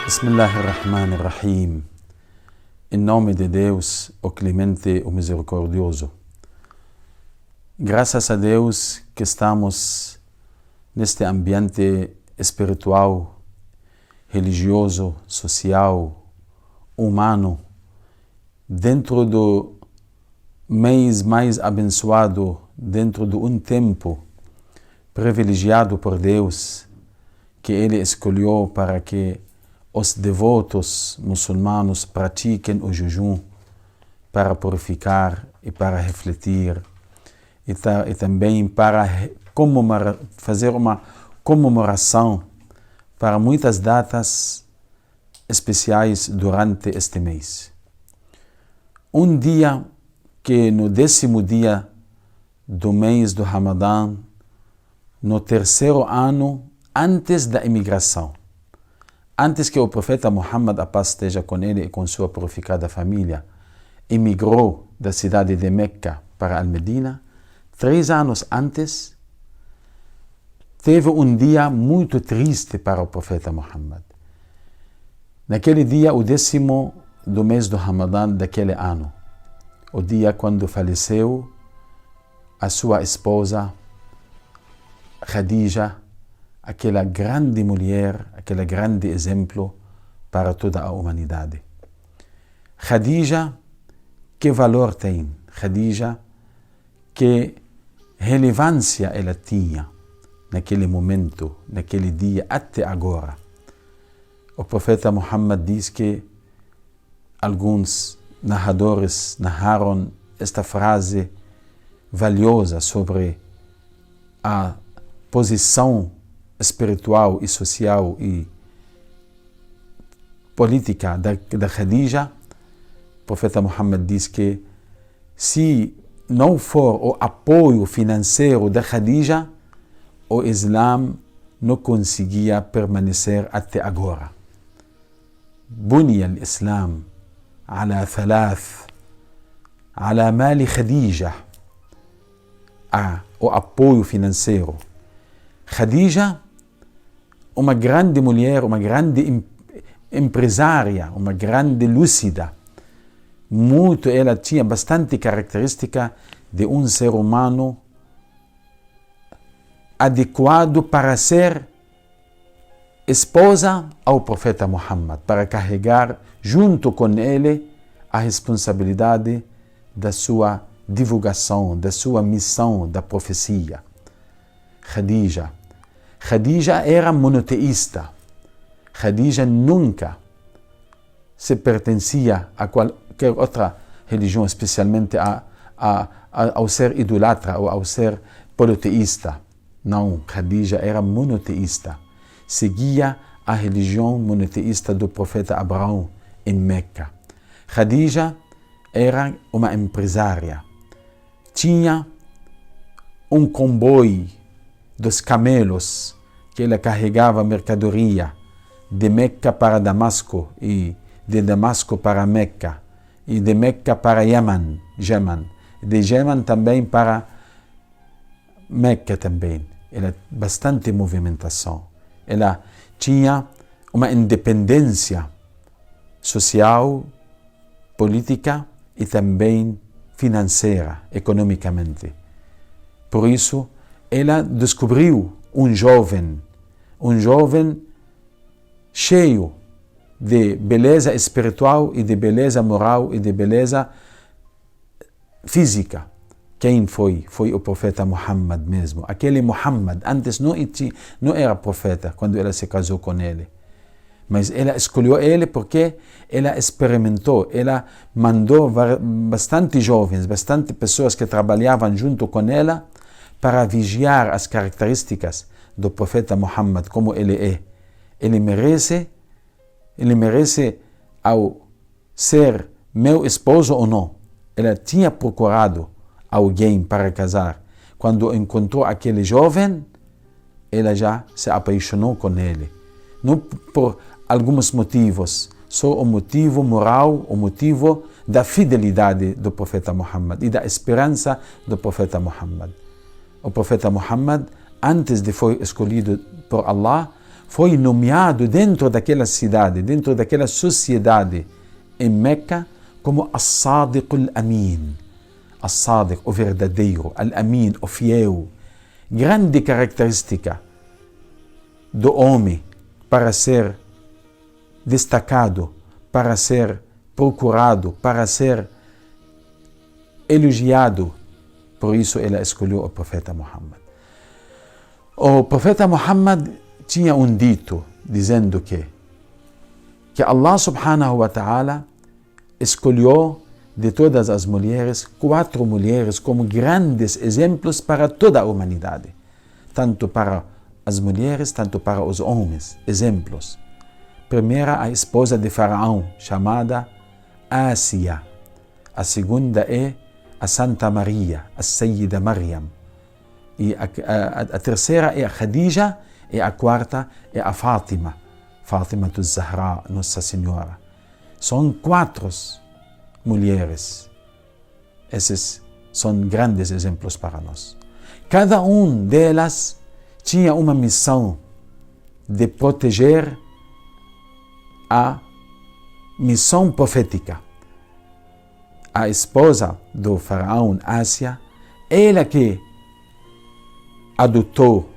Bismillahirrahmanirrahim. Em nome de Deus, o clemente, o misericordioso. Graças a Deus que estamos neste ambiente espiritual, religioso, social, humano, dentro do mês mais abençoado, dentro de um tempo privilegiado por Deus, que Ele escolheu para que os devotos muçulmanos pratiquem o jejum para purificar e para refletir e também para fazer uma comemoração para muitas datas especiais durante este mês. Um dia que no 10º dia do mês do Ramadã, no 3º ano antes da imigração, antes que o profeta Muhammad, a paz esteja com ele e com sua purificada família, emigrou da cidade de Meca para Al-Medina, 3 anos antes, teve um dia muito triste para o profeta Muhammad. Naquele dia, o 10º do mês do Ramadã daquele ano, o dia quando faleceu a sua esposa, Khadija, aquela grande mulher, aquele grande exemplo para toda a humanidade. Khadija, que valor tem? Khadija, que relevância ela tinha naquele momento, naquele dia, até agora. O profeta Muhammad diz que alguns narradores narraram esta frase valiosa sobre a posição espiritual e social e política da Khadija. O profeta Muhammad diz que se não for o apoio financeiro da Khadija, o Islã não conseguia permanecer até agora. بني الإسلام على 3 على مال خديجة. O apoio financeiro. Khadija, uma grande mulher, uma grande empresária, uma grande lúcida. Ela tinha bastante característica de um ser humano adequado para ser esposa ao profeta Muhammad, para carregar junto com ele a responsabilidade da sua divulgação, da sua missão, da profecia. Khadija era monoteísta. Khadija nunca se pertencia a qualquer outra religião, especialmente ao ser idolatra ou ao ser politeísta. Não, Khadija era monoteísta. Seguia a religião monoteísta do profeta Abraão em Meca. Khadija era uma empresária. Tinha um comboio dos camelos que ela carregava mercadoria de Meca para Damasco e de Damasco para Meca e de Meca para Yemen, de Yemen também para Meca também. Ela bastante movimentação. Ela tinha uma independência social, política e também financeira, economicamente. Por isso, ela descobriu um jovem cheio de beleza espiritual e de beleza moral e de beleza física. Quem foi? Foi o profeta Muhammad mesmo. Aquele Muhammad, antes não era profeta quando ela se casou com ele. Mas ela escolheu ele porque ela experimentou, ela mandou bastante jovens, bastante pessoas que trabalhavam junto com ela para vigiar as características do profeta Muhammad, como ele é. Ele merece ao ser meu esposo ou não. Ela tinha procurado alguém para casar. Quando encontrou aquele jovem, ela já se apaixonou com ele. Não por alguns motivos, só o motivo moral, o motivo da fidelidade do profeta Muhammad e da esperança do profeta Muhammad. O profeta Muhammad, antes de foi escolhido por Allah, foi nomeado dentro daquela cidade, dentro daquela sociedade em Meca, como As-Sadiq al-Amin. As-Sadiq, o verdadeiro, Al-Amin, o fiel. Grande característica do homem para ser destacado, para ser procurado, para ser elogiado. Por isso ela escolheu o profeta Muhammad. O profeta Muhammad tinha um dito dizendo que Allah subhanahu wa ta'ala escolheu de todas as mulheres 4 mulheres como grandes exemplos para toda a humanidade. Tanto para as mulheres, tanto para os homens. Exemplos. Primeira, a esposa de Faraó, chamada Ásia. A segunda é a Santa Maria, a Sayyida Maryam. E a terceira é a Khadija, e a quarta é a Fátima, Fátima Zahra, Nossa Senhora. São 4 mulheres. Esses são grandes exemplos para nós. Cada delas tinha uma missão de proteger a missão profética. A esposa do faraó Ásia, ela que adotou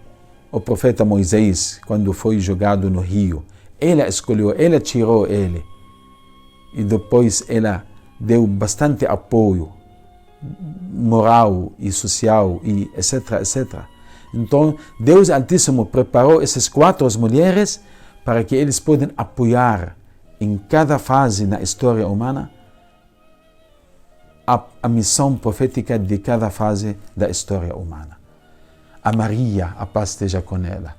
o profeta Moisés quando foi jogado no rio. Ela escolheu, ela tirou ele. E depois ela deu bastante apoio moral e social e etc, etc. Então, Deus Altíssimo preparou essas 4 mulheres para que eles possam apoiar em cada fase na história humana a missão profética de cada fase da história humana. A Maria, a paz esteja com ela,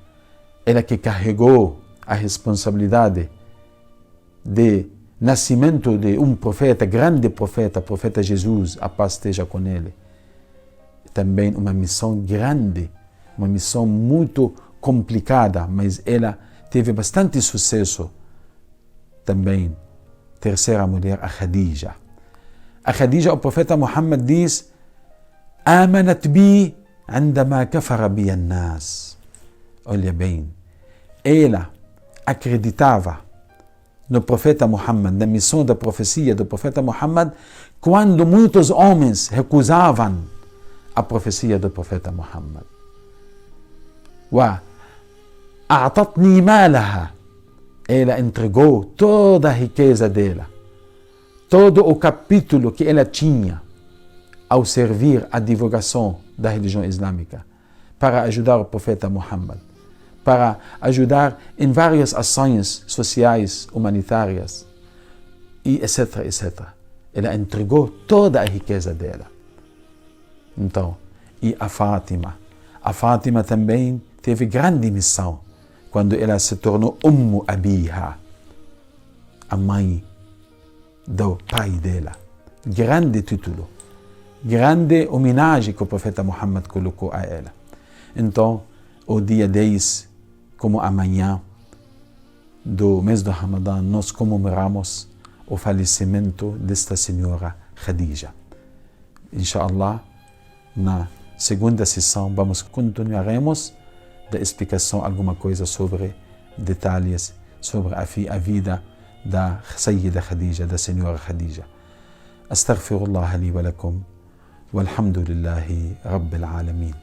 ela que carregou a responsabilidade de nascimento de um profeta, grande profeta, profeta Jesus, a paz esteja com ele. Também uma missão grande, uma missão muito complicada, mas ela teve bastante sucesso. Também, terceira mulher, a Khadija. A Khadija, o profeta Muhammad diz: "Amanat bi عندما كفر بي الناس." Olha bem, ela acreditava no profeta Muhammad, na missão da profecia do profeta Muhammad, quando muitos homens recusavam a profecia do profeta Muhammad. وأعطتني مالها. Ela entregou toda a riqueza dela, todo o capítulo que ela tinha ao servir a divulgação da religião islâmica, para ajudar o profeta Muhammad, para ajudar em várias ações sociais, humanitárias, e etc, etc. Ela entregou toda a riqueza dela. Então, e a Fátima também teve grande missão, quando ela se tornou Abiha, a mãe do pai dela. Grande título, grande homenagem que o profeta Muhammad colocou a ela. Então, o dia 10, como amanhã do mês do Ramadã, nós comemoramos o falecimento desta senhora Khadija. Inshallah, na segunda sessão continuaremos da explicação alguma coisa sobre detalhes sobre a vida da Sayyida Khadija, da senhora Khadija. Astaghfirullah li wa lakum, walhamdulillahi rabbil alamin.